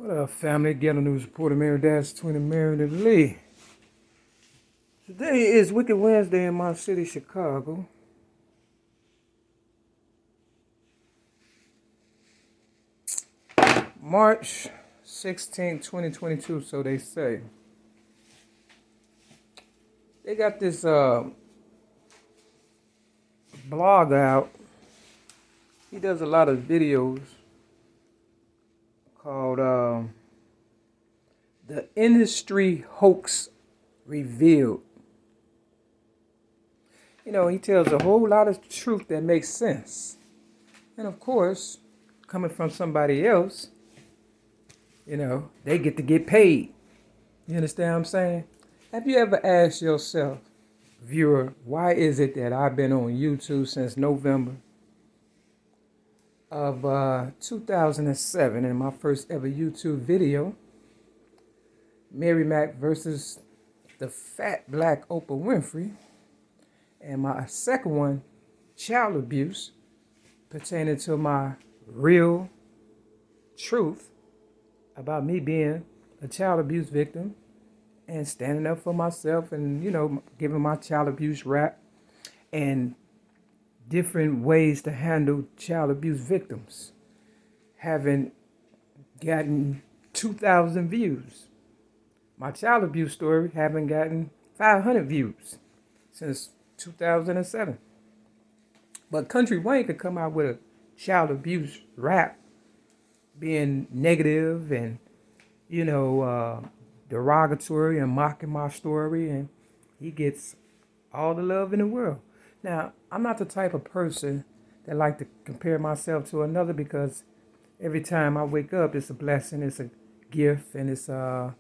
What up, family? Ghetto News Reporter Mary Dash, Twin Mary Lee. Today is Wicked Wednesday in my city, Chicago. March 16, 2022, so they say. They got this blog out. He does a lot of videos called The Industry Hoax Revealed. You know, he tells a whole lot of truth that makes sense. And of course, coming from somebody else, you know, they get to get paid. You understand what I'm saying? Have you ever asked yourself, viewer, why is it that I've been on YouTube since November of 2007 in my first ever YouTube video, Mary Mac versus the fat black Oprah Winfrey, and my second one, child abuse, pertaining to my real truth about me being a child abuse victim and standing up for myself and, you know, giving my child abuse rap and different ways to handle child abuse victims, having gotten 2,000 views. My child abuse story having gotten 500 views since 2007. But Country Wayne could come out with a child abuse rap being negative and, you know, derogatory and mocking my story, and he gets all the love in the world. Now, I'm not the type of person that like to compare myself to another, because every time I wake up, it's a blessing, it's a gift, and it's a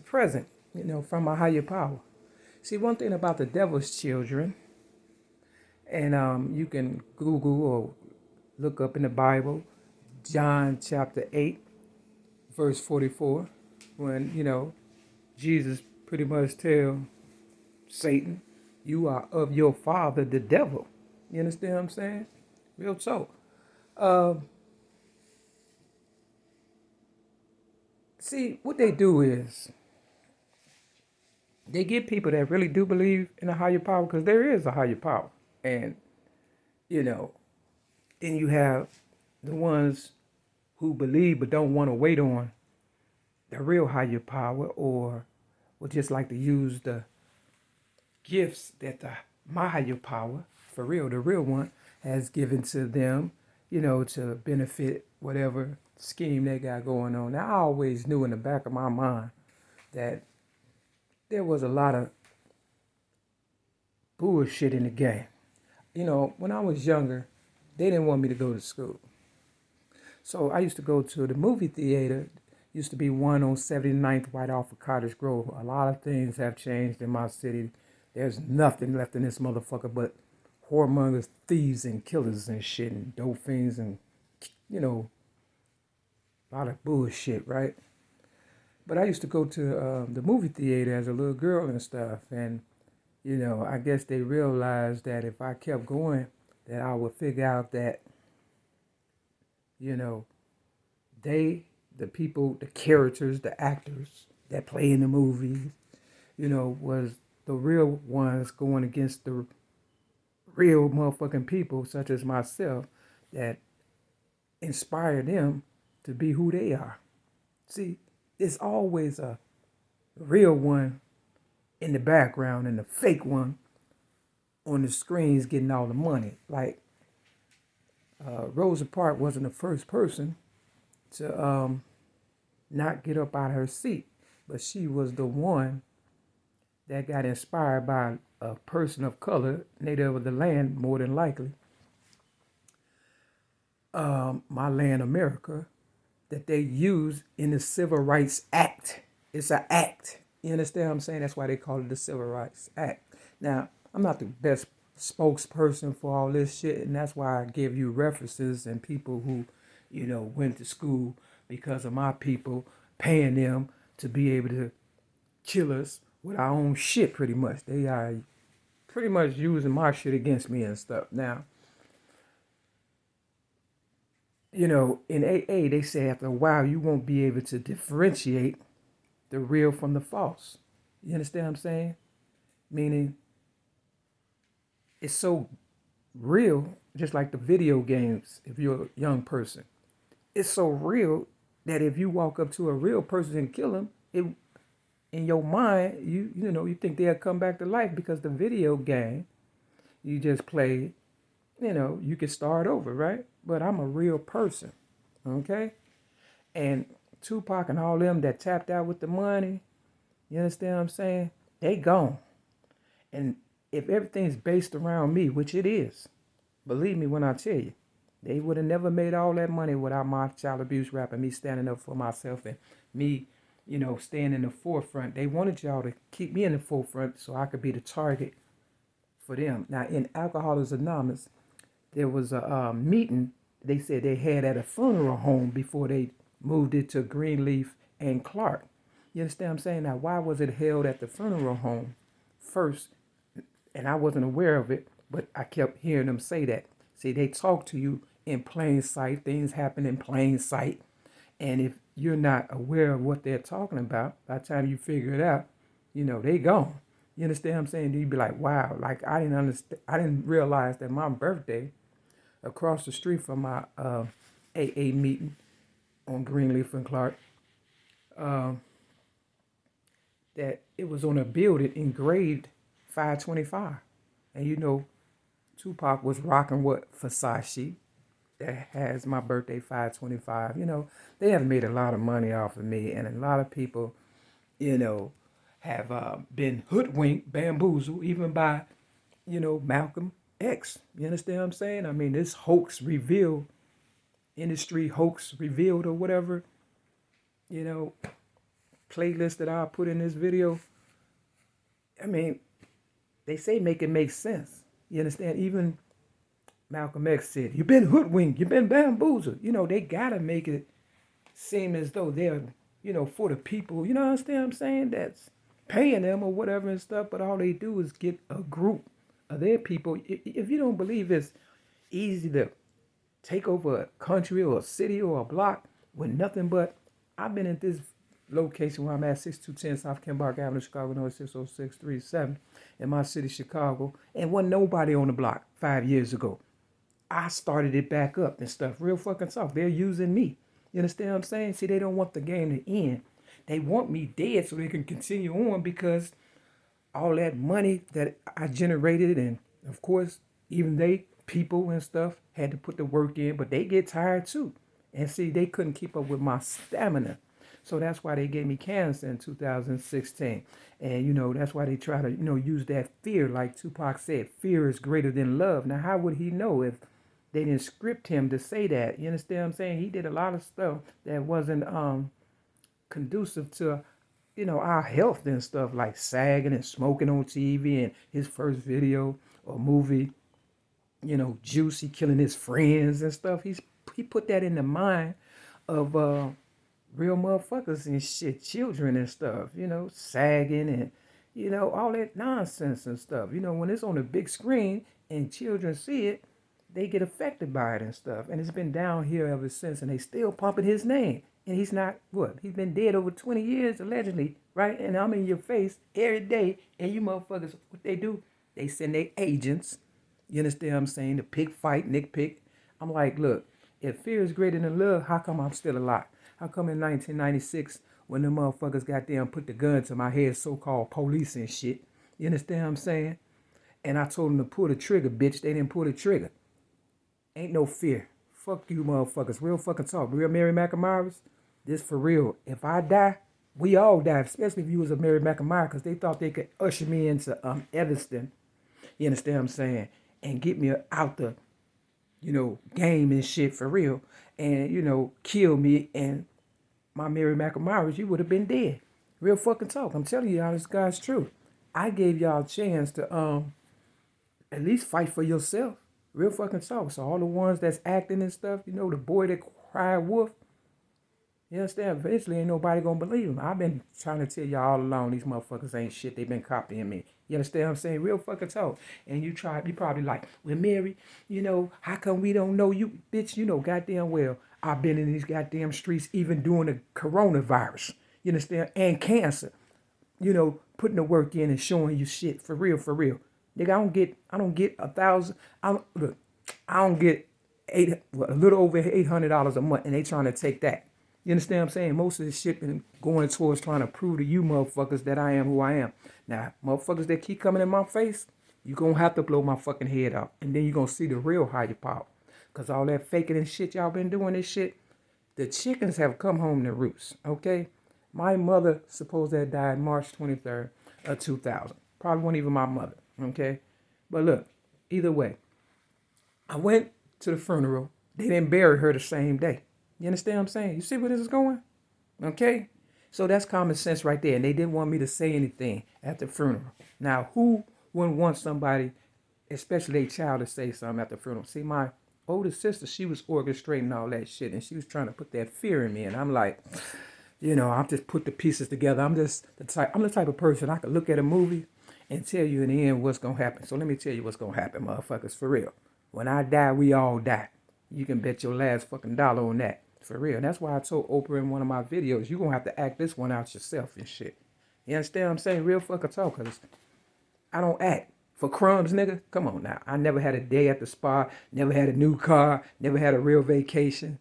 present, you know, from a higher power. See, one thing about the devil's children, and you can Google or look up in the Bible, John chapter 8, verse 44, when, you know, Jesus pretty much tell Satan, you are of your father, the devil. You understand what I'm saying? Real talk. See, what they do is they get people that really do believe in a higher power, because there is a higher power. And, you know, then you have the ones who believe but don't want to wait on the real higher power, or would just like to use the gifts that my higher power, for real, the real one, has given to them, you know, to benefit whatever scheme they got going on. Now, I always knew in the back of my mind that there was a lot of bullshit in the game. You know, when I was younger, they didn't want me to go to school. So I used to go to the movie theater. Used to be one on 79th right off of Cottage Grove. A lot of things have changed in my city. There's nothing left in this motherfucker but whoremongers, thieves, and killers and shit, and dope fiends, and, you know, a lot of bullshit, right? But I used to go to the movie theater as a little girl and stuff, and, you know, I guess they realized that if I kept going, that I would figure out that, you know, the people, the characters, the actors that play in the movies, you know, was the real ones going against the real motherfucking people, such as myself, that inspire them to be who they are. See, it's always a real one in the background and the fake one on the screens getting all the money. Like, Rosa Parks wasn't the first person to not get up out of her seat, but she was the one that got inspired by a person of color, native of the land, more than likely, my land, America, that they use in the Civil Rights Act. It's an act. You understand what I'm saying? That's why they call it the Civil Rights Act. Now, I'm not the best spokesperson for all this shit, and that's why I give you references and people who, you know, went to school because of my people paying them to be able to kill us with our own shit, pretty much. They are pretty much using my shit against me and stuff. Now, You know, in AA, they say after a while, you won't be able to differentiate the real from the false. You understand what I'm saying? Meaning, it's so real, just like the video games, if you're a young person. It's so real that if you walk up to a real person and kill him, it in your mind, you think they'll come back to life because the video game you just play, you can start over, right? But I'm a real person, okay? And Tupac and all them that tapped out with the money, you understand what I'm saying? They gone. And if everything's based around me, which it is, believe me when I tell you, they would have never made all that money without my child abuse rap and me standing up for myself and me, staying in the forefront. They wanted y'all to keep me in the forefront so I could be the target for them. Now, in Alcoholics Anonymous, there was a meeting they said they had at a funeral home before they moved it to Greenleaf and Clark. You understand what I'm saying? Now, why was it held at the funeral home first? And I wasn't aware of it, but I kept hearing them say that. See, they talk to you in plain sight. Things happen in plain sight. And if you're not aware of what they're talking about, by the time you figure it out, they gone. You understand what I'm saying? You'd be like, wow, like I didn't understand. I didn't realize that my birthday across the street from my AA meeting on Greenleaf and Clark, that it was on a building engraved 525. And Tupac was rocking what? Versace. That has my birthday 525. They have made a lot of money off of me. And a lot of people, have been hoodwinked, bamboozled, even by, Malcolm X. You understand what I'm saying? I mean, this hoax revealed, industry hoax revealed or whatever, playlist that I put in this video. I mean, they say make it make sense. You understand? Even Malcolm X said, you've been hoodwinked, you've been bamboozled. They gotta make it seem as though they're, for the people, understand what I'm saying? That's paying them or whatever and stuff, but all they do is get a group of their people. If you don't believe it's easy to take over a country or a city or a block with nothing but, I've been at this location where I'm at, 6210 South Kembark Avenue, Chicago, North 60637, in my city, Chicago, and wasn't nobody on the block 5 years ago. I started it back up and stuff. Real fucking soft. They're using me. You understand what I'm saying? See, they don't want the game to end. They want me dead so they can continue on because all that money that I generated, and of course, even people and stuff, had to put the work in, but they get tired too. And see, they couldn't keep up with my stamina. So that's why they gave me cancer in 2016. And, that's why they try to, use that fear. Like Tupac said, fear is greater than love. Now, how would he know if they didn't script him to say that? You understand what I'm saying? He did a lot of stuff that wasn't conducive to, our health and stuff, like sagging and smoking on TV. And his first video or movie, Juicy killing his friends and stuff. He put that in the mind of real motherfuckers and shit, children and stuff, sagging and, all that nonsense and stuff. When it's on a big screen and children see it, they get affected by it and stuff. And it's been down here ever since, and they still pumping his name. And he's not, he's been dead over 20 years, allegedly, right? And I'm in your face every day, and you motherfuckers, what they do? They send their agents, you understand what I'm saying, to pick fight, nitpick. I'm like, look, if fear is greater than love, how come I'm still alive? How come in 1996, when the motherfuckers goddamn put the gun to my head, so-called police and shit, you understand what I'm saying? And I told them to pull the trigger, bitch. They didn't pull the trigger. Ain't no fear. Fuck you motherfuckers. Real fucking talk. Real Mary McNamara's. This for real. If I die, we all die. Especially if you was a Mary McNamara, because they thought they could usher me into Evanston. You understand what I'm saying? And get me out the, game and shit for real. And, kill me. And my Mary McNamara, you would have been dead. Real fucking talk. I'm telling y'all, this guy's true. I gave y'all a chance to at least fight for yourself. Real fucking talk. So all the ones that's acting and stuff, the boy that cried wolf, you understand? Eventually ain't nobody gonna believe him. I've been trying to tell y'all all along, these motherfuckers ain't shit. They been copying me. You understand what I'm saying? Real fucking talk. And you probably like, well, Mary, you know, how come we don't know you? Bitch, you know goddamn well I've been in these goddamn streets even during the coronavirus. You understand? And cancer. You know, putting the work in and showing you shit for real, for real. Nigga, I don't get 1,000. Look, I don't get a little over $800 a month, and they trying to take that. You understand what I'm saying? Most of this shit been going towards trying to prove to you motherfuckers that I am who I am. Now, motherfuckers that keep coming in my face, you gonna have to blow my fucking head off. And then you gonna see the real higher power. Cause all that faking and shit y'all been doing this shit, the chickens have come home to roost, okay? My mother supposed to have died March 23rd of 2000. Probably wasn't even my mother, okay? But look, either way, I went to the funeral. They didn't bury her the same day. You understand what I'm saying? You see where this is going? Okay? So that's common sense right there. And they didn't want me to say anything at the funeral. Now, who wouldn't want somebody, especially a child, to say something at the funeral? See, my older sister, she was orchestrating all that shit. And she was trying to put that fear in me. And I'm like, you know, I'm just put the pieces together. I'm the type of person, I could look at a movie and tell you in the end what's going to happen. So let me tell you what's going to happen, motherfuckers, for real. When I die, we all die. You can bet your last fucking dollar on that. For real. And that's why I told Oprah in one of my videos, you're going to have to act this one out yourself and shit. You understand what I'm saying? Real fucking talk, because I don't act. For crumbs, nigga? Come on now. I never had a day at the spa, never had a new car, never had a real vacation.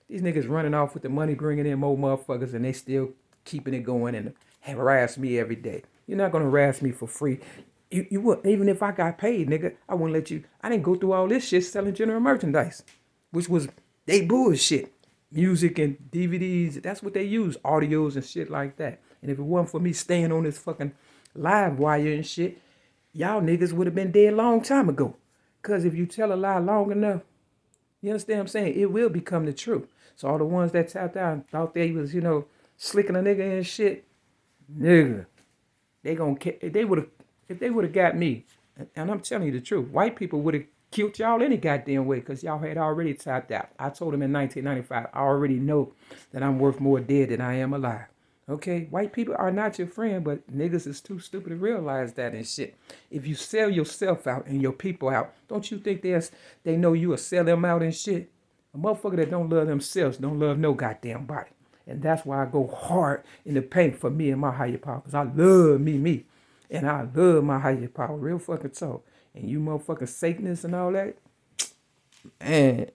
These niggas running off with the money, bringing in more motherfuckers, and they still keeping it going and harass me every day. You're not going to harass me for free. You would, even if I got paid, nigga, I wouldn't let you. I didn't go through all this shit selling general merchandise, which was they bullshit. Music and DVDs, that's what they use, audios and shit like that. And if it wasn't for me staying on this fucking live wire and shit, y'all niggas would have been dead a long time ago. Because if you tell a lie long enough, you understand what I'm saying? It will become the truth. So all the ones that tapped out and thought they was, you know, slicking a nigga and shit, nigga, they gonna, if they would have got me, and I'm telling you the truth, white people would have killed y'all any goddamn way because y'all had already tapped out. I told them in 1995, I already know that I'm worth more dead than I am alive. Okay? White people are not your friend, but niggas is too stupid to realize that and shit. If you sell yourself out and your people out, don't you think they know you will sell them out and shit? A motherfucker that don't love themselves don't love no goddamn body. And that's why I go hard in the paint for me and my higher power. Because I love me. And I love my higher power. Real fucking talk. And you motherfucking Satanists and all that, man,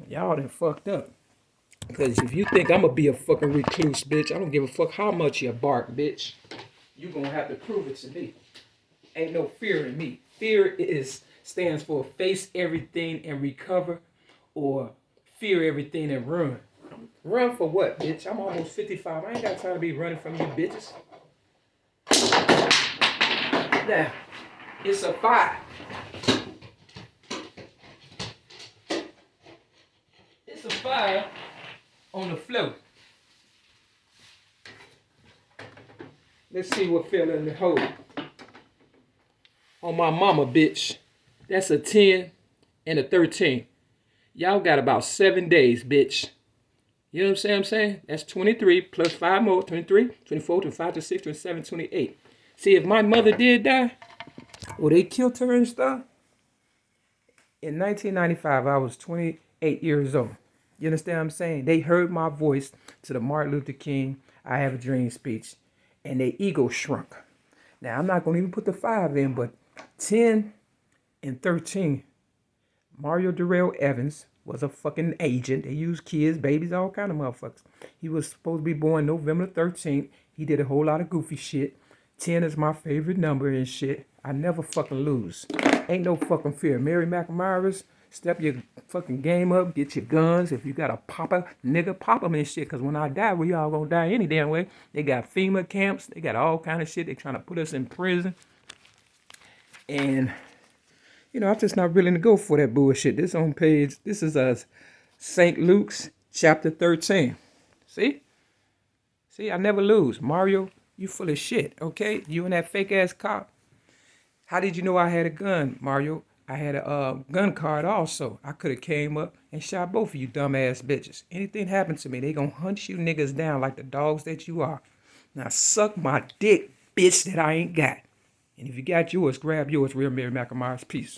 y'all done fucked up. Because if you think I'm going to be a fucking recluse, bitch, I don't give a fuck how much you bark, bitch. You going to have to prove it to me. Ain't no fear in me. Fear stands for face everything and recover, or fear everything and run. Run for what, bitch? I'm almost 55. I ain't got time to be running from you bitches. Now, it's a fire. It's a fire on the floor. Let's see what fell in the hole. On my mama, bitch. That's a 10 and a 13. Y'all got about 7 days, bitch. You know what I'm saying? That's 23 plus 5 more. 23, 24, 25, 26, 27, 28. See, if my mother did die, well, they killed her and stuff. In 1995, I was 28 years old. You understand what I'm saying? They heard my voice to the Martin Luther King I Have a Dream speech, and their ego shrunk. Now, I'm not going to even put the 5 in, but 10 and 13, Mario Durrell Evans was a fucking agent. They used kids, babies, all kind of motherfuckers. He was supposed to be born November 13th. He did a whole lot of goofy shit. 10 is my favorite number and shit. I never fucking lose. Ain't no fucking fear. Mary McNamara's, step your fucking game up. Get your guns. If you got a POPA, nigga, pop them and shit. Because when I die, we all gonna die any damn way. They got FEMA camps. They got all kind of shit. They trying to put us in prison. And, you know, I'm just not willing to go for that bullshit. This on page, this is St. Luke's chapter 13. See? See, I never lose. Mario, you full of shit, okay? You and that fake ass cop. How did you know I had a gun, Mario? I had a gun card also. I could have came up and shot both of you dumbass bitches. Anything happened to me, they gonna hunt you niggas down like the dogs that you are. Now suck my dick, bitch, that I ain't got. And if you got yours, grab yours. Real Mary Mac. Peace.